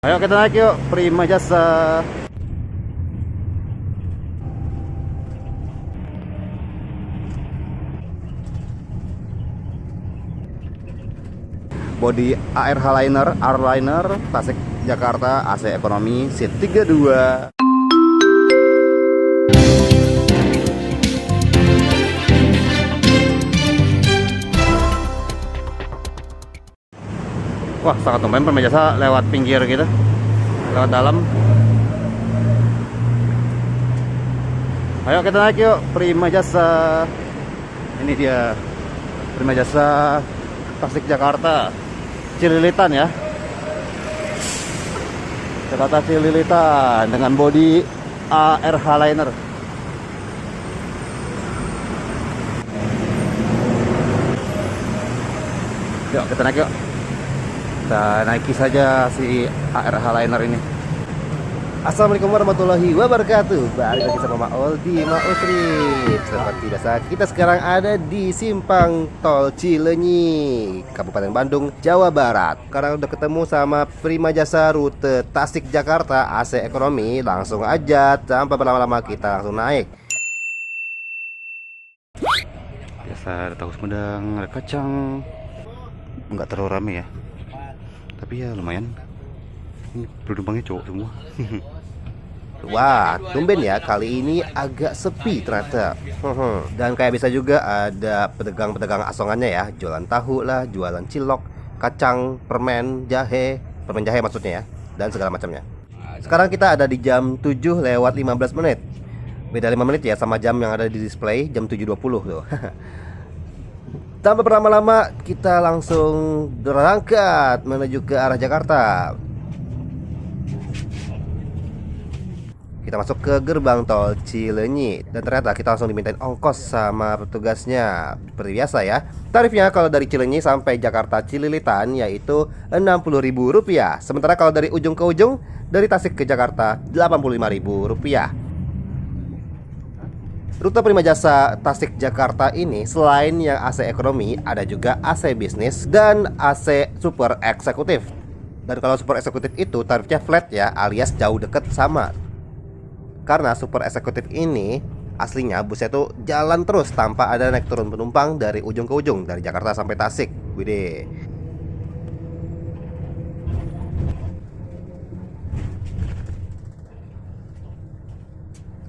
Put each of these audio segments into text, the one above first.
Ayo kita naik yuk, Prima Jasa. Bodi ARH Liner, Tasik Jakarta, AC ekonomi, seat 32. Wah, sangat tumben Prima Jasa lewat pinggir gitu, lewat dalam. Ayo kita naik yuk, Prima Jasa. Ini dia Prima Jasa Tasik Jakarta, Cililitan ya. Jakarta Cililitan dengan bodi ARH Liner. Yuk kita naik yuk. Kita naiki saja si ARH Liner ini. Assalamualaikum warahmatullahi wabarakatuh. Balik lagi sama Maul di Maul Trip. Seperti biasa, kita sekarang ada di simpang tol Cileunyi, Kabupaten Bandung, Jawa Barat. Karena udah ketemu sama Prima Jasa rute Tasik Jakarta AC ekonomi, langsung aja tanpa berlama-lama kita langsung naik. Biasa ada tahu Sumedang, ada kacang. Nggak terlalu rame ya, tapi ya lumayan. Ini penumpangnya cowok semua. Wah, tumben ya, kali ini agak sepi ternyata. Dan kayak bisa juga ada pedagang-pedagang asongannya ya, jualan tahu lah, jualan cilok, kacang, permen jahe maksudnya ya, dan segala macamnya. Sekarang kita ada di jam 7 lewat 15 menit. Beda 5 menit ya sama jam yang ada di display, jam 7.20 tuh. Tanpa berlama-lama, kita langsung berangkat menuju ke arah Jakarta. Kita masuk ke gerbang tol Cileunyi, dan ternyata kita langsung dimintain ongkos sama petugasnya. Seperti biasa ya, tarifnya kalau dari Cileunyi sampai Jakarta Cililitan yaitu Rp60.000. Sementara kalau dari ujung ke ujung, dari Tasik ke Jakarta Rp85.000. Rute Prima Jasa Tasik Jakarta ini selain yang AC ekonomi, ada juga AC bisnis dan AC super eksekutif. Dan kalau super eksekutif itu tarifnya flat ya, alias jauh deket sama. Karena super eksekutif ini aslinya busnya tuh jalan terus tanpa ada naik turun penumpang dari ujung ke ujung, dari Jakarta sampai Tasik. Widih.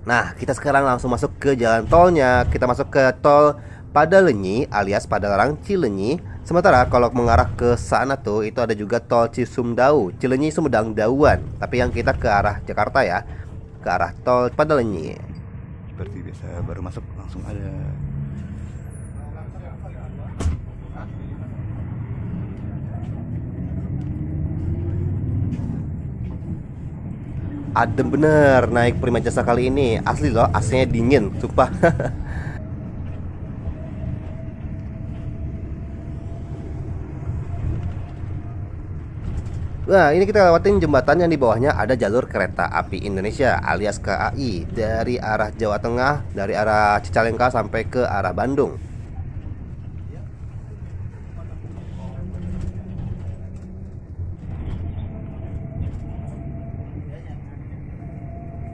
Nah, kita sekarang langsung masuk ke jalan tolnya. Kita masuk ke tol Padalenyi alias Padalarang Cileunyi. Sementara kalau mengarah ke sana tuh itu ada juga tol Cisumdawu, Cileunyi Sumedang Dauan. Tapi yang kita ke arah Jakarta ya, ke arah tol Padalenyi. Seperti biasa, baru masuk langsung ada. Adem bener naik Prima Jasa kali ini. Asli loh, AC-nya dingin, sumpah. Nah, ini kita lewatin jembatan yang di bawahnya ada jalur kereta api Indonesia alias KAI dari arah Jawa Tengah, dari arah Cicalengka sampai ke arah Bandung.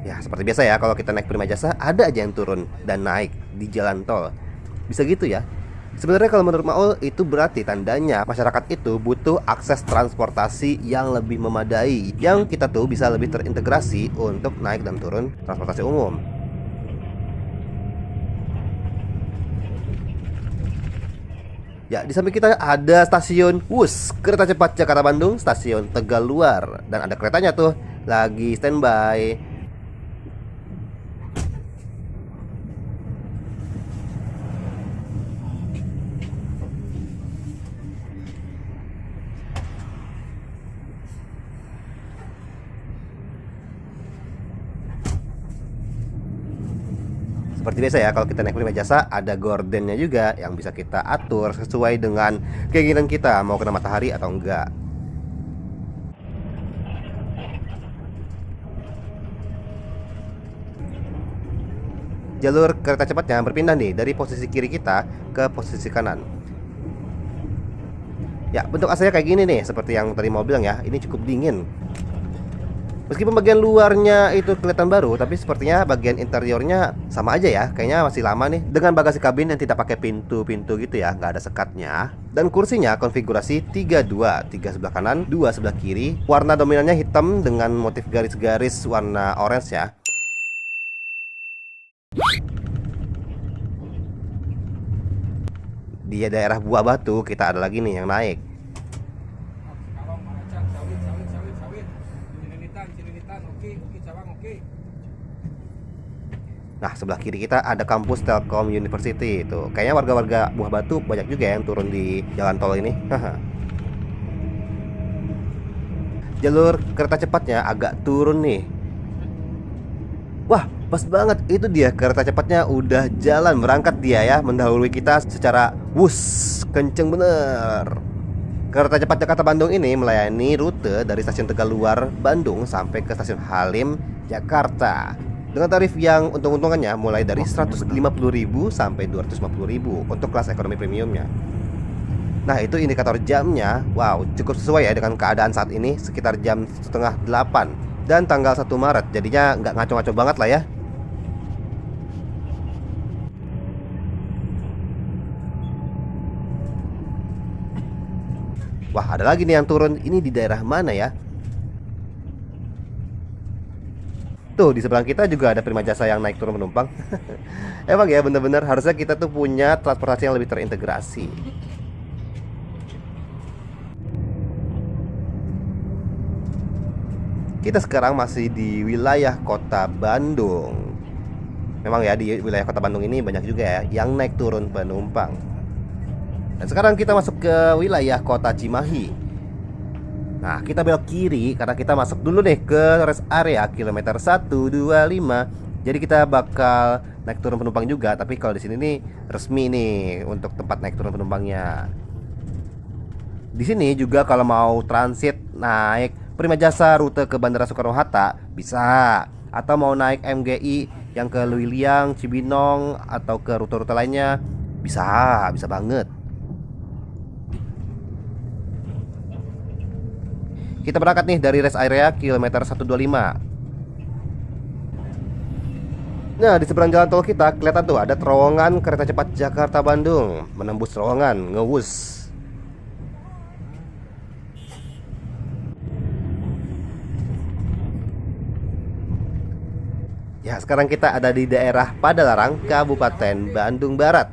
Ya, seperti biasa ya, kalau kita naik Prima Jasa ada aja yang turun dan naik di jalan tol. Bisa gitu ya. Sebenarnya kalau menurut Maul itu berarti tandanya masyarakat itu butuh akses transportasi yang lebih memadai, yang kita tuh bisa lebih terintegrasi untuk naik dan turun transportasi umum. Ya, di samping kita ada stasiun WUS, kereta cepat Jakarta Bandung, stasiun Tegaluar, dan ada keretanya tuh lagi standby. Seperti biasa ya, kalau kita naik Prima Jasa ada gordennya juga yang bisa kita atur sesuai dengan keinginan kita, mau kena matahari atau enggak. Jalur kereta cepatnya berpindah nih dari posisi kiri kita ke posisi kanan. Ya, bentuk AC-nya kayak gini nih, seperti yang tadi mau bilang ya, ini cukup dingin. Meskipun bagian luarnya itu kelihatan baru, tapi sepertinya bagian interiornya sama aja ya. Kayaknya masih lama nih. Dengan bagasi kabin yang tidak pakai pintu-pintu gitu ya, nggak ada sekatnya. Dan kursinya konfigurasi 32, 3 sebelah kanan, 2 sebelah kiri. Warna dominannya hitam dengan motif garis-garis warna orange ya. Di daerah Buah Batu kita ada lagi nih yang naik. Nah, sebelah kiri kita ada kampus Telkom University itu. Kayaknya warga-warga Buah Batu banyak juga yang turun di jalan tol ini. Jalur kereta cepatnya agak turun nih. Wah, pas banget, itu dia kereta cepatnya udah jalan berangkat dia ya, mendahului kita secara wus, kenceng bener. Kereta cepat Jakarta Bandung ini melayani rute dari stasiun Tegaluar Bandung sampai ke stasiun Halim Jakarta dengan tarif yang untung-untungannya mulai dari 150.000 sampai 250.000 untuk kelas ekonomi premiumnya. Nah, itu indikator jamnya. Wow, cukup sesuai ya dengan keadaan saat ini, sekitar jam setengah 8 dan tanggal 1 Maret. Jadinya nggak ngaco-ngaco banget lah ya. Wah, ada lagi nih yang turun. Ini di daerah mana ya? Tuh, di sebelah kita juga ada Prima Jasa yang naik turun penumpang. Emang ya, bener-bener harusnya kita tuh punya transportasi yang lebih terintegrasi. Kita sekarang masih di wilayah kota Bandung. Memang ya, di wilayah kota Bandung ini banyak juga ya yang naik turun penumpang. Dan sekarang kita masuk ke wilayah kota Cimahi. Nah, kita belok kiri karena kita masuk dulu nih ke rest area kilometer 125. Jadi kita bakal naik turun penumpang juga, tapi kalau di sini nih resmi nih untuk tempat naik turun penumpangnya. Di sini juga kalau mau transit naik Prima Jasa rute ke Bandara Soekarno-Hatta bisa, atau mau naik MGI yang ke Luiliang, Cibinong atau ke rute-rute lainnya bisa banget. Kita berangkat nih dari rest area kilometer 125. Nah, di seberang jalan tol kita kelihatan tuh ada terowongan kereta cepat Jakarta Bandung. Menembus terowongan, ngewus. Ya, sekarang kita ada di daerah Padalarang, Kabupaten Bandung Barat.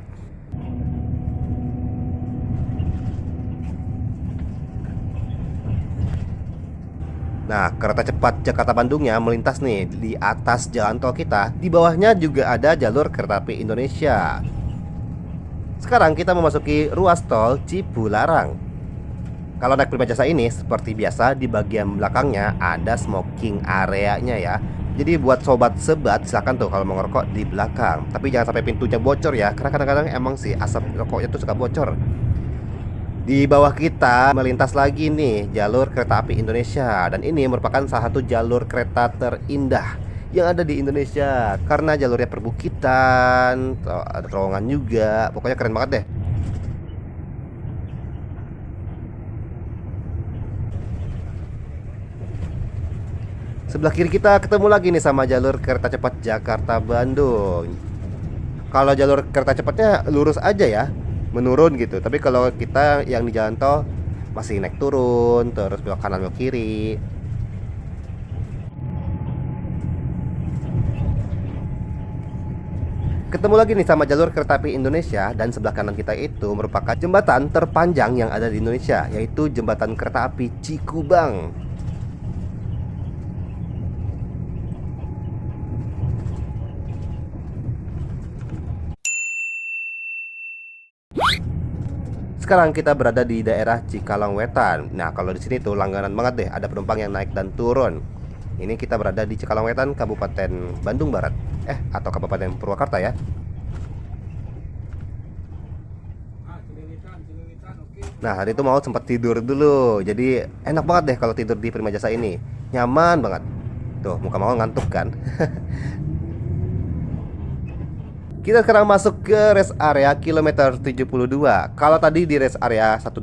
Nah, kereta cepat Jakarta Bandungnya melintas nih di atas jalan tol kita. Di bawahnya juga ada jalur kereta api Indonesia. Sekarang kita memasuki ruas tol Cipularang. Kalau naik Prima Jasa ini seperti biasa di bagian belakangnya ada smoking areanya ya. Jadi buat sobat sebat silakan tuh kalau mau ngerokok di belakang. Tapi jangan sampai pintunya bocor ya, karena kadang-kadang emang sih asap rokoknya tuh suka bocor. Di bawah kita melintas lagi nih jalur kereta api Indonesia. Dan ini merupakan salah satu jalur kereta terindah yang ada di Indonesia, karena jalurnya perbukitan, ada terowongan juga. Pokoknya keren banget deh. Sebelah kiri kita ketemu lagi nih sama jalur kereta cepat Jakarta Bandung. Kalau jalur kereta cepatnya lurus aja ya, menurun gitu. Tapi kalau kita yang di jalan tol masih naik turun, terus belok kanan belok kiri. Ketemu lagi nih sama jalur kereta api Indonesia. Dan sebelah kanan kita itu merupakan jembatan terpanjang yang ada di Indonesia, yaitu jembatan kereta api Cikubang. Sekarang kita berada di daerah Cikalong Wetan. Nah, kalau di sini tuh langganan banget deh, ada penumpang yang naik dan turun. Ini kita berada di Cikalong Wetan, Kabupaten Bandung Barat. Atau Kabupaten Purwakarta ya. Nah, hari itu mau sempat tidur dulu. Jadi enak banget deh kalau tidur di Prima Jasa ini. Nyaman banget. Tuh, muka mau ngantuk kan. Kita sekarang masuk ke rest area kilometer 72. Kalau tadi di rest area 125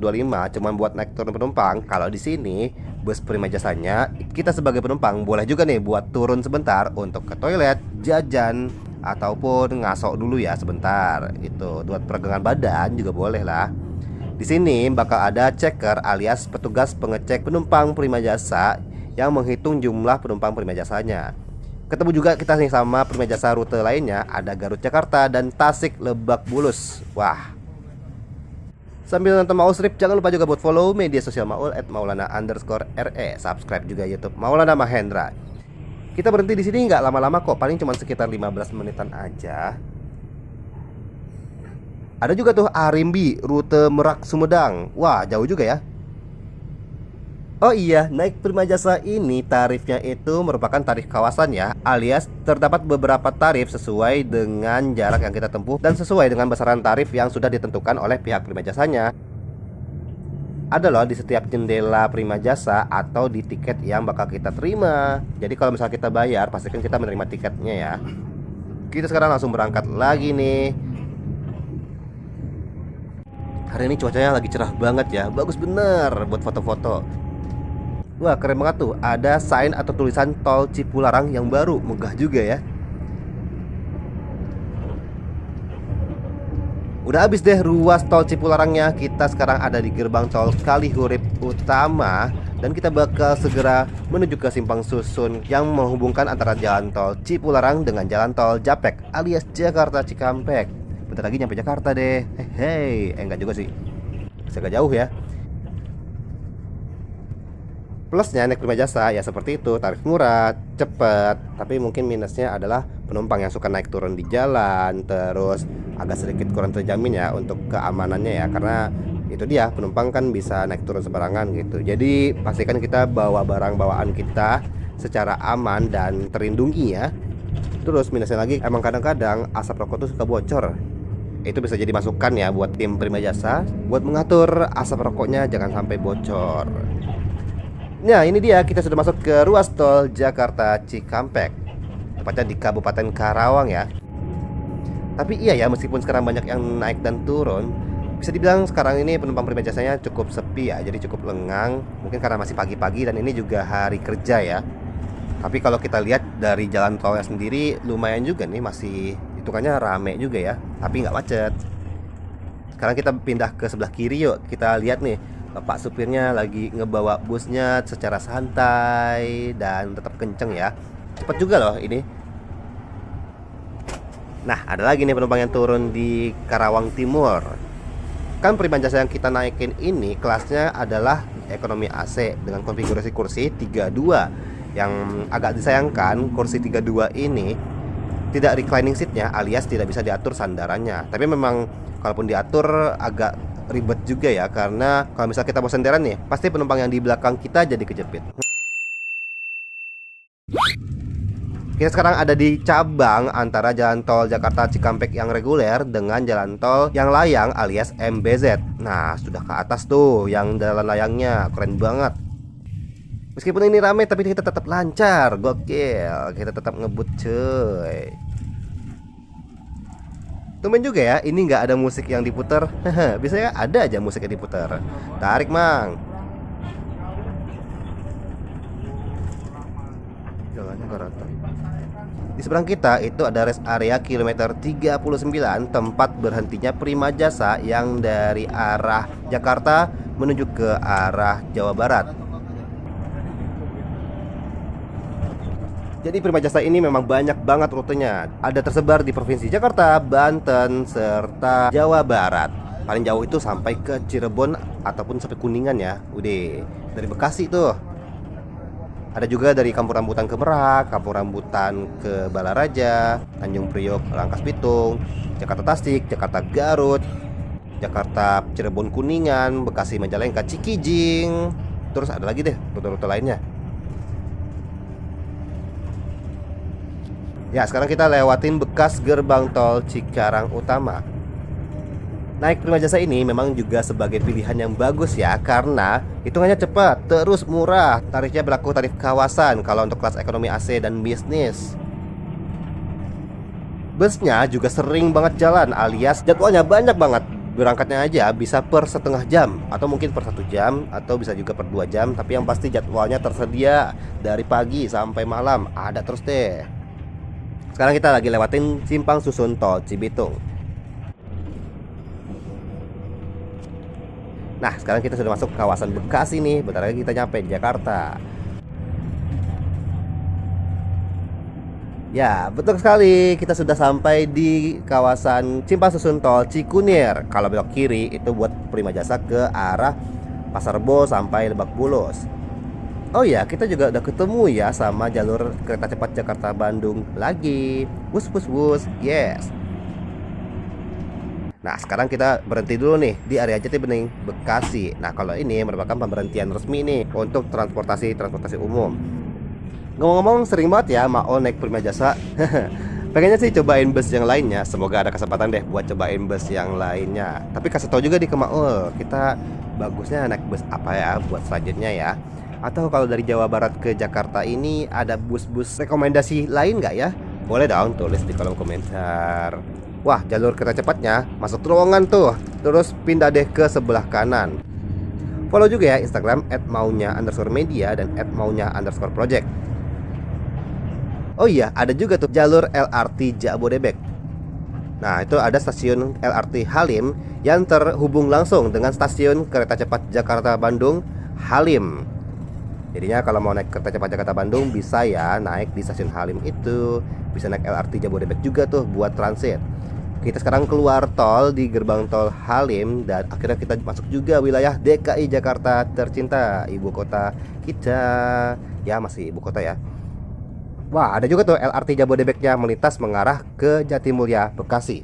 cuman buat naik turun penumpang, kalau di sini bus prima jasanya, kita sebagai penumpang boleh juga nih buat turun sebentar untuk ke toilet, jajan, ataupun ngasok dulu ya sebentar. Itu buat peregangan badan juga boleh lah. Di sini bakal ada checker alias petugas pengecek penumpang prima jasa yang menghitung jumlah penumpang prima jasanya. Ketemu juga kita nih sama prima jasa rute lainnya, ada Garut Jakarta dan Tasik Lebak Bulus. Wah. Sambil nonton Maul Strip, jangan lupa juga buat follow media sosial Maul @maulana_re, subscribe juga YouTube Maulana Mahendra. Kita berhenti di sini nggak lama-lama kok, paling cuma sekitar 15 menitan aja. Ada juga tuh Arimbi, rute Merak Sumedang. Wah, jauh juga ya. Oh iya, naik prima jasa ini tarifnya itu merupakan tarif kawasan ya, alias terdapat beberapa tarif sesuai dengan jarak yang kita tempuh dan sesuai dengan besaran tarif yang sudah ditentukan oleh pihak prima jasanya. Ada loh di setiap jendela prima jasa atau di tiket yang bakal kita terima. Jadi kalau misalnya kita bayar, pastikan kita menerima tiketnya ya. Kita sekarang langsung berangkat lagi nih. Hari ini cuacanya lagi cerah banget ya, bagus bener buat foto-foto. Wah, keren banget tuh, ada sign atau tulisan tol Cipularang yang baru, megah juga ya. Udah habis deh ruas tol Cipularangnya. Kita sekarang ada di gerbang tol Kalihurip Utama, dan kita bakal segera menuju ke Simpang Susun yang menghubungkan antara jalan tol Cipularang dengan jalan tol Japek alias Jakarta Cikampek. Bentar lagi nyampe Jakarta deh. Enggak juga sih, masih agak jauh ya. Plusnya naik prima jasa ya seperti itu, tarif murah, cepat. Tapi mungkin minusnya adalah penumpang yang suka naik turun di jalan, terus agak sedikit kurang terjamin ya untuk keamanannya ya. Karena itu dia, penumpang kan bisa naik turun sembarangan gitu. Jadi pastikan kita bawa barang bawaan kita secara aman dan terlindungi ya. Terus minusnya lagi, emang kadang-kadang asap rokok tuh suka bocor. Itu bisa jadi masukan ya buat tim prima jasa, buat mengatur asap rokoknya jangan sampai bocor. Nah, ini dia, kita sudah masuk ke ruas tol Jakarta Cikampek, tepatnya di Kabupaten Karawang ya. Tapi iya ya, meskipun sekarang banyak yang naik dan turun, bisa dibilang sekarang ini penumpang prima jasanya cukup sepi ya, jadi cukup lengang. Mungkin karena masih pagi-pagi dan ini juga hari kerja ya. Tapi kalau kita lihat dari jalan tolnya sendiri, lumayan juga nih, masih hitungannya rame juga ya, tapi nggak macet. Sekarang kita pindah ke sebelah kiri yuk, kita lihat nih, Bapak supirnya lagi ngebawa busnya secara santai dan tetap kenceng ya. Cepat juga loh ini. Nah, ada lagi nih penumpang yang turun di Karawang Timur. Kan prima jasa yang kita naikin ini kelasnya adalah ekonomi AC dengan konfigurasi kursi 32. Yang agak disayangkan, kursi 32 ini tidak reclining seatnya, alias tidak bisa diatur sandarannya. Tapi memang kalaupun diatur agak ribet juga ya, karena kalau misalnya kita mau senderan nih, pasti penumpang yang di belakang kita jadi kejepit. Kita sekarang ada di cabang antara jalan tol Jakarta Cikampek yang reguler dengan jalan tol yang layang alias MBZ. Nah, sudah ke atas tuh yang jalan layangnya, keren banget. Meskipun ini rame tapi kita tetap lancar, gokil. Kita tetap ngebut cuy. Tumben juga ya, ini nggak ada musik yang diputar. Biasanya ada aja musik yang diputar. Tarik mang. Jalannya nggak rata. Di seberang kita itu ada rest area kilometer 39, tempat berhentinya prima jasa yang dari arah Jakarta menuju ke arah Jawa Barat. Jadi prima jasa ini memang banyak banget rutenya. Ada tersebar di Provinsi Jakarta, Banten, serta Jawa Barat. Paling jauh itu sampai ke Cirebon ataupun sampai Kuningan ya. Udah dari Bekasi tuh. Ada juga dari Kampung Rambutan ke Merak, Kampung Rambutan ke Balaraja, Tanjung Priok, Rangkas Bitung, Jakarta Tasik, Jakarta Garut, Jakarta Cirebon Kuningan, Bekasi Majalengka, Cikijing. Terus ada lagi deh rute-rute lainnya. Ya, sekarang kita lewatin bekas gerbang tol Cikarang Utama. Naik prima jasa ini memang juga sebagai pilihan yang bagus ya, karena hitungannya cepat, terus murah. Tarifnya berlaku tarif kawasan kalau untuk kelas ekonomi AC dan bisnis. Busnya juga sering banget jalan, alias jadwalnya banyak banget. berangkatnya aja bisa per setengah jam, atau mungkin per 1 jam, atau bisa juga per 2 jam. Tapi yang pasti jadwalnya tersedia dari pagi sampai malam, ada terus deh. Sekarang kita lagi lewatin simpang susun tol Cibitung. Nah, sekarang kita sudah masuk ke kawasan Bekasi nih. Bentar lagi kita nyampe di Jakarta. Ya, betul sekali. Kita sudah sampai di kawasan simpang susun tol Cikunir. Kalau belok kiri itu buat Prima Jasa ke arah Pasar Rebo sampai Lebak Bulus. Oh ya, kita juga udah ketemu ya sama jalur kereta cepat Jakarta Bandung lagi. Wus wus wus. Yes. Nah, sekarang kita berhenti dulu nih di area Jatibening, Bekasi. Nah, kalau ini merupakan pemberhentian resmi nih untuk transportasi umum. Ngomong-ngomong, sering banget ya Maol naik Prima Jasa. Pengennya sih cobain bus yang lainnya. Semoga ada kesempatan deh buat cobain bus yang lainnya. Tapi kasih tahu juga di ke Maol, kita bagusnya naik bus apa ya buat selanjutnya ya. Atau kalau dari Jawa Barat ke Jakarta ini ada bus-bus rekomendasi lain nggak ya? Boleh dong tulis di kolom komentar. Wah, jalur kereta cepatnya masuk terowongan tuh. Terus pindah deh ke sebelah kanan. Follow juga ya Instagram @maunya_media dan @maunya_project. Oh iya, ada juga tuh jalur LRT Jabodebek. Nah, itu ada stasiun LRT Halim yang terhubung langsung dengan stasiun kereta cepat Jakarta Bandung Halim. Jadinya kalau mau naik kereta cepat Jakarta Bandung bisa ya naik di stasiun Halim itu. Bisa naik LRT Jabodebek juga tuh buat transit. Kita sekarang keluar tol di gerbang tol Halim dan akhirnya kita masuk juga wilayah DKI Jakarta tercinta, ibu kota kita. Ya, masih ibu kota ya. Wah, ada juga tuh LRT Jabodebeknya melintas mengarah ke Jatimulya, Bekasi.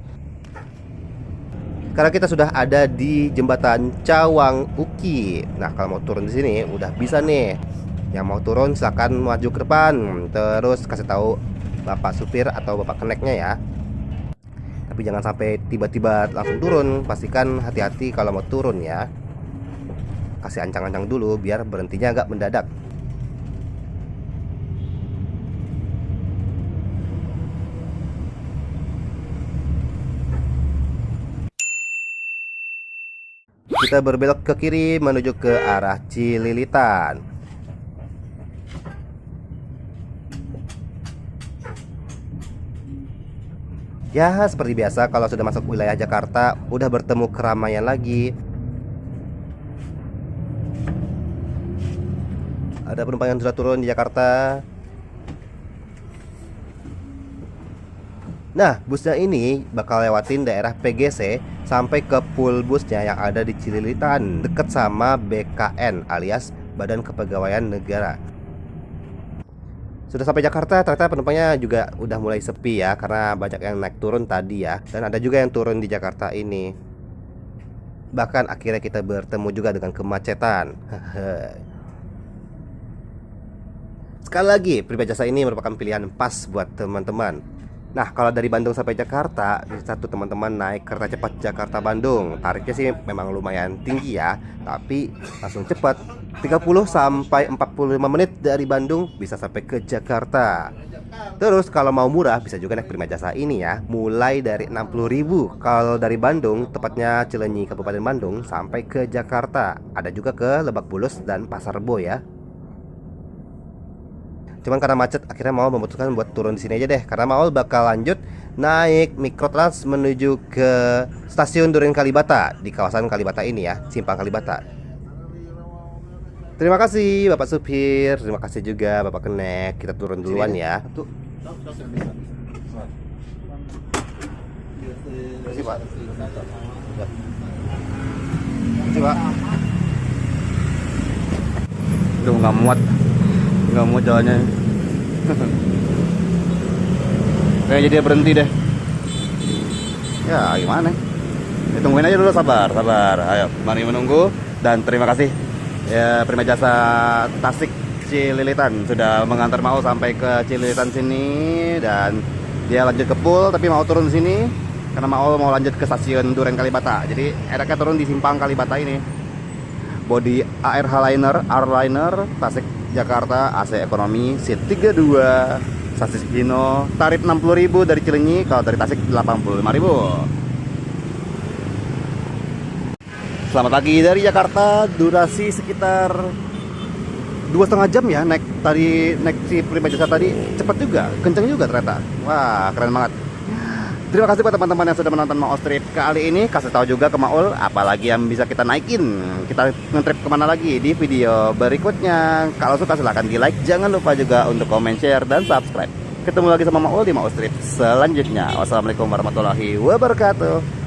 Sekarang kita sudah ada di jembatan Cawang Uki. Nah, kalau mau turun di sini udah bisa nih. Yang mau turun silakan maju ke depan, terus kasih tahu bapak supir atau bapak keneknya ya. Tapi jangan sampai tiba-tiba langsung turun. Pastikan hati-hati kalau mau turun ya. Kasih ancang-ancang dulu biar berhentinya agak mendadak. Kita berbelok ke kiri menuju ke arah Cililitan. Ya, seperti biasa kalau sudah masuk wilayah Jakarta udah bertemu keramaian lagi. Ada penumpang yang sudah turun di Jakarta. Nah, busnya ini bakal lewatin daerah PGC sampai ke pool busnya yang ada di Cililitan, deket sama BKN alias Badan Kepegawaian Negara. Sudah sampai Jakarta, ternyata penumpangnya juga udah mulai sepi ya, karena banyak yang naik turun tadi ya. Dan ada juga yang turun di Jakarta ini. Bahkan akhirnya kita bertemu juga dengan kemacetan. Sekali lagi, Prima Jasa ini merupakan pilihan pas buat teman-teman. Nah, kalau dari Bandung sampai Jakarta, bisa tuh teman-teman naik kereta cepat Jakarta Bandung. Tarifnya sih memang lumayan tinggi ya, tapi langsung cepat. 30 sampai 45 menit dari Bandung bisa sampai ke Jakarta. Terus kalau mau murah bisa juga naik Prima Jasa ini ya, mulai dari 60.000 kalau dari Bandung, tepatnya Cileunyi Kabupaten Bandung sampai ke Jakarta. Ada juga ke Lebak Bulus dan Pasar Rebo ya. Cuman karena macet akhirnya Maul memutuskan buat turun di sini aja deh, karena Maul bakal lanjut naik mikrotrans menuju ke stasiun Duren Kalibata di kawasan Kalibata ini ya, Simpang Kalibata. Terima kasih Bapak supir, terima kasih juga Bapak Kenek. Kita turun duluan ya. Terima kasih Pak. Terima kasih Pak. Udah nggak muat jalannya. Kayaknya dia berhenti deh. Ya gimana? Ya, tungguin aja dulu, sabar. Ayo, mari menunggu dan terima kasih ya Prima Jasa Tasik Cililitan sudah mengantar Maul sampai ke Cililitan sini, dan dia lanjut ke pool tapi mau turun di sini karena Maul mau lanjut ke stasiun Duren Kalibata. Jadi enaknya turun di Simpang Kalibata ini. Bodi ARH Liner Tasik Jakarta, AC ekonomi, seat 32, sasis Hino, tarif 60.000 dari Cileunyi, kalau dari Tasik 85.000. Selamat pagi dari Jakarta. Durasi sekitar 2,5 jam ya naik si Prima Jasa tadi. Cepat juga, kenceng juga ternyata. Wah, keren banget. Terima kasih buat teman-teman yang sudah menonton Maul Trip kali ini. Kasih tahu juga ke Maul apalagi yang bisa kita naikin. Kita nge-trip kemana lagi di video berikutnya. Kalau suka silahkan di like. Jangan lupa juga untuk komen, share, dan subscribe. Ketemu lagi sama Maul di Maul Trip selanjutnya. Wassalamualaikum warahmatullahi wabarakatuh.